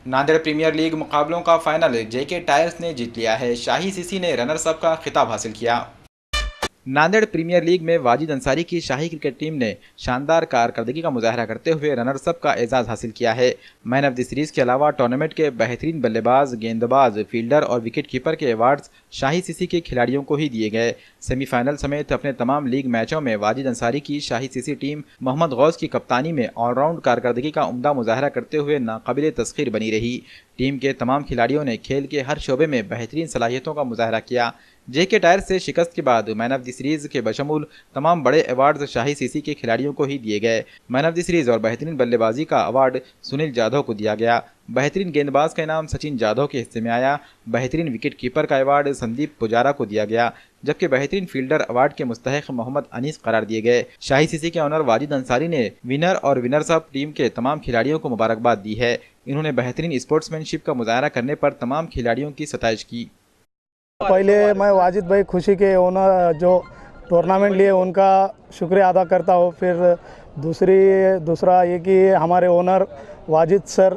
Nanded premiere league मुकाबलों का final जेके tyres ने जीत लिया है। शाही सीसी ने रनर्स अप का खिताब हासिल किया। नांदेड़ प्रीमियर लीग में वाजिद अंसारी की शाही क्रिकेट टीम ने शानदार कारकर्दगी का मुजाहरा करते हुए रनर्स अप का एजाज हासिल किया है। मैन ऑफ द सीरीज के अलावा टूर्नामेंट के बेहतरीन बल्लेबाज, गेंदबाज, फील्डर और विकेट कीपर के अवार्ड्स शाही सीसी के खिलाड़ियों को ही दिए गए। सेमीफाइनल समेत अपने तमाम लीग मैचों में वाजिद अंसारी की शाही सीसी टीम मोहम्मद गौस की कप्तानी में ऑलराउंड कारकर्दगी का उम्दा मुजाहरा करते हुए नाकाबिले तस्खीर बनी रही। टीम के तमाम खिलाड़ियों ने खेल के हर शोबे में बेहतरीन सलाहियतों का मुजाहरा किया। जेके टायर्स से शिकस्त के बाद मैन ऑफ द सीरीज के बशमूल तमाम बड़े अवार्ड्स शाही सीसी के खिलाड़ियों को ही दिए गए। मैन ऑफ द सीरीज और बेहतरीन बल्लेबाजी का अवार्ड सुनील जाधव को दिया गया। बेहतरीन गेंदबाज का इनाम सचिन जाधव के हिस्से में आया। बेहतरीन विकेट कीपर का अवार्ड संदीप पुजारा को दिया गया, जबकि बेहतरीन फील्डर अवार्ड के मुस्तहिक मोहम्मद अनीस करार दिए गए। शाही सीसी के ऑनर वाजिद अंसारी ने विनर और विनर्स अप टीम के तमाम खिलाड़ियों को मुबारकबाद दी है। इन्होंने बेहतरीन स्पोर्ट्समैनशिप का मुजाहरा करने पर तमाम खिलाड़ियों की सताइश की। पहले मैं वाजिद भाई खुशी के ओनर जो टूर्नामेंट लिए उनका शुक्रिया अदा करता हूँ। फिर दूसरा ये कि हमारे ओनर वाजिद सर,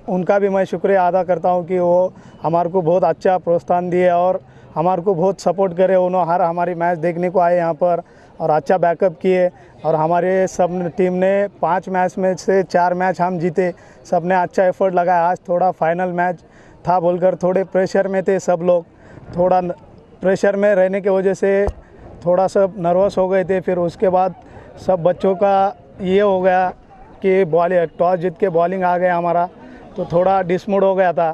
उनका भी मैं शुक्रिया अदा करता हूँ कि वो हमारे को बहुत अच्छा प्रोत्साहन दिए और हमारे को बहुत सपोर्ट करे। उन्होंने हर हमारी मैच देखने को आए यहाँ पर और अच्छा बैकअप किए और हमारे सब टीम ने 5 मैच में से 4 मैच हम जीते। सब ने अच्छा एफर्ट लगाया। आज थोड़ा फाइनल मैच था बोलकर थोड़े प्रेशर में थे सब लोग। थोड़ा प्रेशर में रहने की वजह से थोड़ा सा नर्वस हो गए थे। फिर उसके बाद सब बच्चों का ये हो गया कि टॉस जीत के बॉलिंग आ गया हमारा, तो थोड़ा डिसमूड हो गया था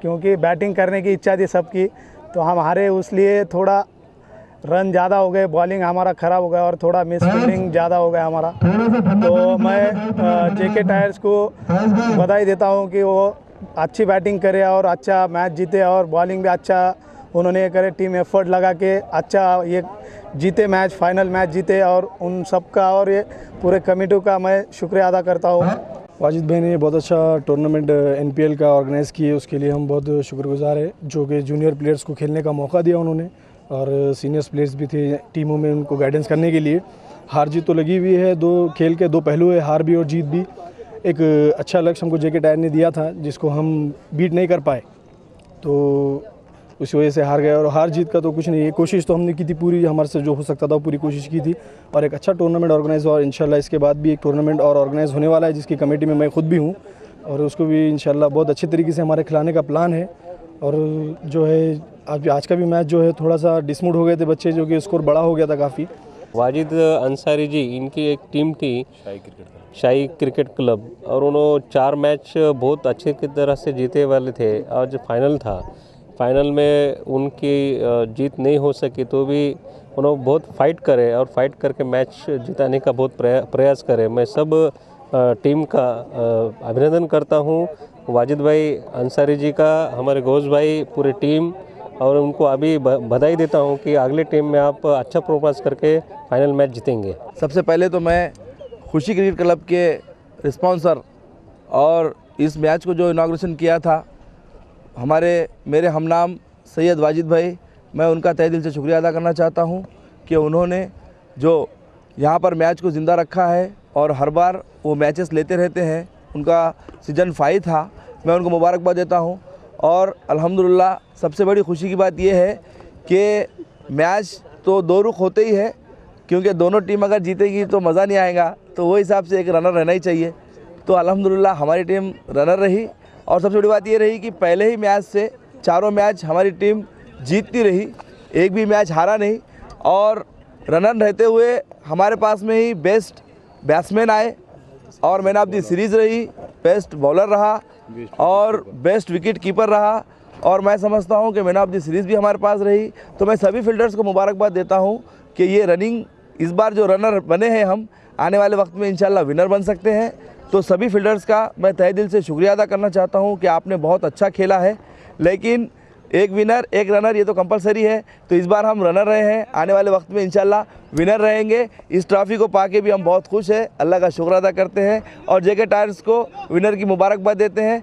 क्योंकि बैटिंग करने की इच्छा थी सबकी। तो हम हारे, उसलिए थोड़ा रन ज़्यादा हो गए, बॉलिंग हमारा ख़राब हो गया और थोड़ा मिस फील्डिंग ज़्यादा हो गया हमारा। तो मैं जेके टायर्स को बधाई देता हूँ कि वो अच्छी बैटिंग करे और अच्छा मैच जीते और बॉलिंग भी अच्छा उन्होंने करे। टीम एफर्ट लगा के अच्छा ये जीते, मैच फाइनल मैच जीते और उन सब का और ये पूरे कमेटी का मैं शुक्रिया अदा करता हूँ। वाजिद भाई ने बहुत अच्छा टूर्नामेंट एनपीएल का ऑर्गेनाइज़ किए, उसके लिए हम बहुत शुक्रगुजार है। जो कि जूनियर प्लेयर्स को खेलने का मौका दिया उन्होंने और सीनियर्स प्लेयर्स भी थे टीमों में, उनको गाइडेंस करने के लिए। हार जीत तो लगी हुई है, खेल के दो पहलू है, हार भी और जीत भी। एक अच्छा लक्ष्य हमको जेके टायर ने दिया था जिसको हम बीट नहीं कर पाए, तो उस वजह से हार गए। और हार जीत का तो कुछ नहीं है, कोशिश तो हमने की थी पूरी, हमारे से जो हो सकता था पूरी कोशिश की थी और एक अच्छा टूर्नामेंट ऑर्गेनाइज हुआ। और इंशाल्लाह इसके बाद भी एक टूर्नामेंट और ऑर्गेनाइज होने वाला है जिसकी कमेटी में मैं खुद भी हूँ और उसको भी इंशाल्लाह बहुत अच्छे तरीके से हमारे खिलाने का प्लान है। और जो है आज का भी मैच जो है थोड़ा सा डिसमूड हो गए थे बच्चे, जो कि स्कोर बड़ा हो गया था काफ़ी। वाजिद अंसारी जी, इनकी एक टीम थी शाही क्रिकेट क्लब और उन्होंने 4 मैच बहुत अच्छे की तरह से जीते वाले थे। आज फाइनल था, फाइनल में उनकी जीत नहीं हो सकी तो भी उन्होंने बहुत फाइट करे और फाइट करके मैच जिताने का बहुत प्रयास करे। मैं सब टीम का अभिनंदन करता हूँ, वाजिद भाई अंसारी जी का, हमारे घोष भाई, पूरी टीम, और उनको अभी बधाई देता हूँ कि अगले टीम में आप अच्छा परफॉर्मेंस करके फाइनल मैच जीतेंगे। सबसे पहले तो मैं खुशी क्रिकेट क्लब के रिस्पॉन्सर और इस मैच को जो इनाग्रेशन किया था मेरे हमनाम सैयद वाजिद भाई, मैं उनका तहे दिल से शुक्रिया अदा करना चाहता हूं कि उन्होंने जो यहां पर मैच को ज़िंदा रखा है और हर बार वो मैचेस लेते रहते हैं। उनका सीजन 5 था, मैं उनको मुबारकबाद देता हूं। और अल्हम्दुलिल्लाह सबसे बड़ी खुशी की बात यह है कि मैच तो 2 रुख होते ही है, क्योंकि दोनों टीम अगर जीतेगी तो मज़ा नहीं आएगा, तो वो हिसाब से एक रनर रहना ही चाहिए। तो अल्हम्दुलिल्लाह हमारी टीम रनर रही और सबसे बड़ी बात ये रही कि पहले ही मैच से 4 मैच हमारी टीम जीतती रही, एक भी मैच हारा नहीं। और रनर रहते हुए हमारे पास में ही बेस्ट बैट्समैन आए और मैन ऑफ द सीरीज़ रही, बेस्ट बॉलर रहा और बेस्ट विकेट कीपर रहा। और मैं समझता हूं कि मैन ऑफ द सीरीज़ भी हमारे पास रही। तो मैं सभी फील्डर्स को मुबारकबाद देता हूं कि ये रनिंग, इस बार जो रनर बने हैं हम, आने वाले वक्त में इंशाल्लाह विनर बन सकते हैं। तो सभी फील्डर्स का मैं तहे दिल से शुक्रिया अदा करना चाहता हूं कि आपने बहुत अच्छा खेला है, लेकिन एक विनर एक रनर ये तो कंपलसरी है। तो इस बार हम रनर रहे हैं, आने वाले वक्त में इंशाल्लाह विनर रहेंगे। इस ट्रॉफी को पाके भी हम बहुत खुश हैं, अल्लाह का शुक्र अदा करते हैं और जेके टायर्स को विनर की मुबारकबाद देते हैं।